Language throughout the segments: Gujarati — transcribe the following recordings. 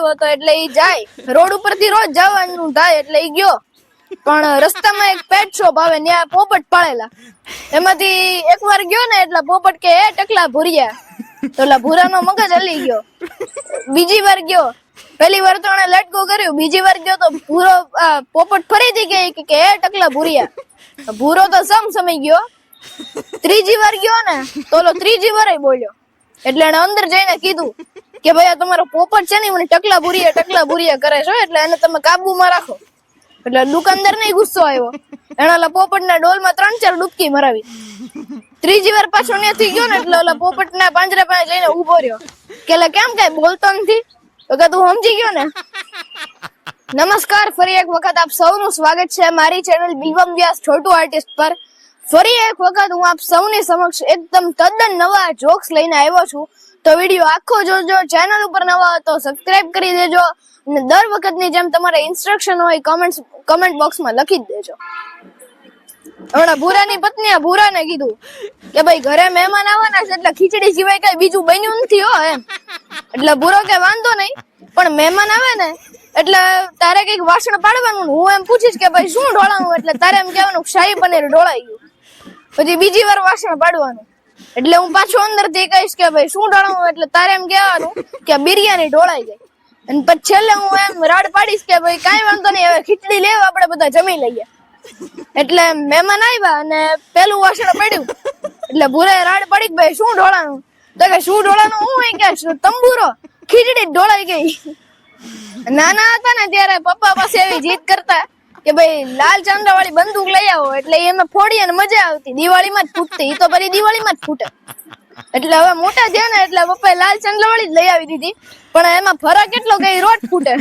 આવ્યો હતો એટલે ઈ જાય રોડ ઉપરથી રોજ જવાનું થાય એટલે ઈ ગયો, પણ રસ્તામાં એક પેટ શોપ આવે ત્યાં પોપટ પાળેલા, એમાંથી એકવાર ગયો ને એટલે પોપટ કે એ ટકલા ભૂરિયા, તો ઓલા ભૂરાનો મગજ હલી ગયો. બીજી વાર ગયો, પહેલી વાર તો એને લેટ ગો કર્યું, બીજી વાર ગયો તો ભૂરો પોપટ ફરીથી કે એ ટકલા ભૂરિયા, ભૂરો તો સમય ગયો. ત્રીજી વાર ગયો ને તો ઓલો ત્રીજી વાર બોલ્યો એટલે એને અંદર જઈને કીધું કે ભાઈ આ તમારો પોપટ છે ને મને ટકલા ભૂરિયા કરે છે એટલે એને તમે કાબુમાં રાખો. એટલે દુકાનદાર ને ગુસ્સો આવ્યો, એને ઓલા પોપટના ડોલમાં 3-4 ડૂબકી મરાવી. ત્રીજી વાર પાછો ત્યાંથી ગયો ને એટલે ઓલા પોપટના પાંજરા પાસે જઈને ઉભો રહ્યો કે એટલે કેમ કઈ બોલતો નથી, તો કે તું સમજી ગયો ને. નમસ્કાર, ફરી એક વખત આપ સૌનું સ્વાગત છે મારી ચેનલ બિલ્વમ વ્યાસ છોટુ આર્ટિસ્ટ પર. ફરી એક વખત હું આપ સૌની સમક્ષ એકદમ તદ્દન નવા જોક્સ લઈને આવ્યો છું, તો વિડીયો આખો જોજો. ચેનલ ઉપર નવા હો તો સબસ્ક્રાઇબ કરી દેજો અને દર વખતની જેમ તમારે ઇન્સ્ટ્રક્શન હોય કમેન્ટ બોક્સમાં લખી જ દેજો. હમણાં ભૂરાની પત્નીએ ભૂરાને કીધું કે ભાઈ ઘરે મહેમાન આવવાના છે એટલે ખીચડી સિવાય કઈ બીજું બન્યું નથી હો એમ. એટલે ભૂરો કે વાંધો નહીં, પણ મહેમાન આવે ને એટલે તારે કઈક વાસણ પાડવાનું, હું એમ પૂછીશ કે ભાઈ શું ઢોળાવું, એટલે તારે એમ કહેવાનું શાહી પનીર ઢોળાઈ ગયું. પછી બીજી વાર વાસણ પાડવાનું એટલે હું પાછું અંદર થી કહીશ કે ભાઈ શું ઢોળાવું, એટલે તારે એમ કહેવાનું કે બિરયાની ઢોળાઈ ગઈ. અને પછી છેલ્લે હું એમ રાડ પાડીશ કે ભાઈ કાંઈ વાંધો નહીં, હવે ખીચડી લેવા આપણે બધા જમી લઈએ. એટલે મહેમાન આવ્યા અને પેલું વાસણ પડ્યું એટલે ભૂરાએ રાડ પાડી ભાઈ શું ઢોળાનું, તો કે શું ઢોળાનું, હું કે તંબુરો, ખીચડી ઢોળાઈ ગઈ. નાના હતા ને ત્યારે પપ્પા પાસે એવી જીદ કરતા કે ભાઈ લાલ ચાંદા વાળી બંદૂક લઈ આવો, એટલે એમાં ફોડી અને મજા આવતી, દિવાળીમાં જ ફૂટતી, એ તો ફરી દિવાળીમાં જ ફૂટે. એટલે હવે મોટા થયા ને એટલે પપ્પાએ લાલ ચાંદા વાળી જ લઈ આવી દીધી, પણ એમાં ફરક એટલો કે રોજ ફૂટે.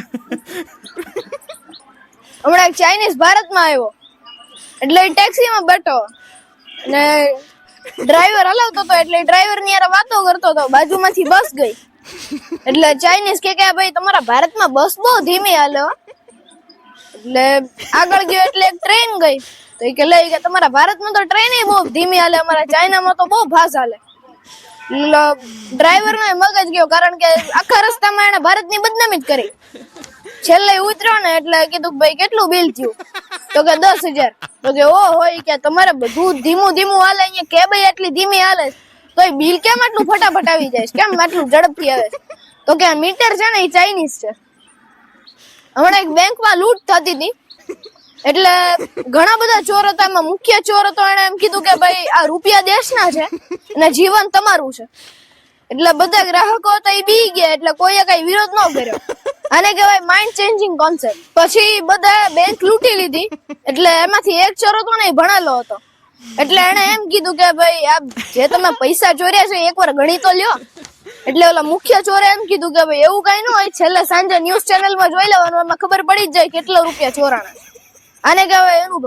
હમણાં એક ચાઇનીઝ ભારતમાં આવ્યો એટલે એ ટેક્સીમાં બેઠો અને ડ્રાઈવર હલાવતો હતો એટલે ડ્રાઈવર ની યાર વાતો કરતો હતો, બાજુમાંથી બસ ગઈ એટલે ચાઇનીઝ કે ભાઈ તમારા ભારતમાં બસ બહુ ધીમી હાલે. એટલે આગળ ગયો એટલે એક ટ્રેન ગઈ તો એ કે લઈ કે તમારા ભારતમાં તો ટ્રેન બહુ ધીમી હાલે, અમારા ચાઇનામાં તો બહુ ફાસ્ટ હાલે. ડ્રાઈવર નો મગજ ગયો, કારણ કે આખા રસ્તામાં એને ભારતની બદનામી જ કરી. છેલ્લે ઉતર્યો ને એટલે કીધું ભાઈ કેટલું બિલ થયું, તો કે 10,000. તો કે ઓ હોય કે તમારે બધું ધીમું હાલે, અહીંયા કેબ એટલી ધીમી હાલે તો એ બિલ કેમ આટલું ફટાફટ આવી જાય, કેમ આટલું ઝડપથી આવે? તો કે મીટર છે ને એ ચાઇનીઝ છે. હમણાં એક બેંકમાં લૂંટ થતી હતી એટલે ઘણા બધા ચોર હતા, એમાં મુખ્ય ચોર હતો, એને એમ કીધું કે ભાઈ આ રૂપિયા દેશના છે અને જીવન તમારું છે. એટલે બધા ગ્રાહકો હતા એ બી ગયા એટલે કોઈએ કઈ વિરોધ ન કર્યો. આને કહેવાય માઇન્ડ ચેન્જિંગ કોન્સેપ્ટ. પછી બધા બેંક લૂંટી લીધી એટલે એમાંથી એક ચોર હતો ને એ ભણેલો હતો, એટલે એને એમ કીધું કે ભાઈ આ જે તમે પૈસા ચોર્યા છે એકવાર ગણી તો લ્યો. એટલે ઓલા મુખ્ય ચોરે એમ કીધું કે ભાઈ એવું કઈ ન હોય, છેલ્લે સાંજે ન્યૂઝ ચેનલમાં જોઈ લેવાનું, એમાં ખબર પડી જ જાય કેટલા રૂપિયા ચોરાણા. આને કહેવાય અનુભવ.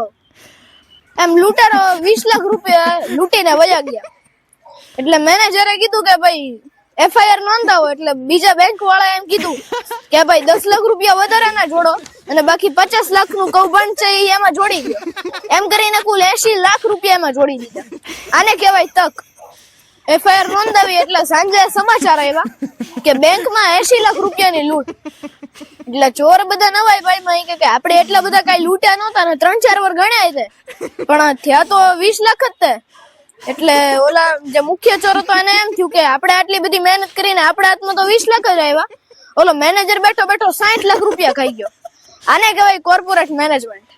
એમ લૂંટારો 20 લાખ રૂપિયા લૂંટીને વયા ગયા. એટલે મેનેજરે કીધું કે ભાઈ FIR નોંધાવો, એટલે બીજા બેંક વાળા એમ કીધું કે ભાઈ 10 લાખ રૂપિયા વધારે ના જોડો અને બાકી 50 લાખ નું કૌભાંડ છે એમાં જોડી ગયો. એમ કરીને કુલ 80 લાખ રૂપિયા એમાં જોડી દીધા. આને કહેવાય તક. FIR નોંધાવી એટલે સાંજે સમાચાર આવ્યા કે બેંકમાં 80 લાખ રૂપિયાની લૂંટ. એટલે ચોર બધા નવાય ભાઈ માં કે આપણે એટલા બધા કઈ લૂંટ્યા નહોતા ને 3-4 વાર ગણ્યા છે, પણ થયા તો 20 લાખ જ તે. એટલે ઓલા જે મુખ્ય ચોર હતો એને એમ થયું કે આપણે આટલી બધી મહેનત કરીને આપણા હાથમાં તો 20 લાખ જ આવ્યા, ઓલો મેનેજર બેઠો 60 લાખ રૂપિયા ખાઈ ગયો. આને કહેવાય કોર્પોરેટ મેનેજમેન્ટ.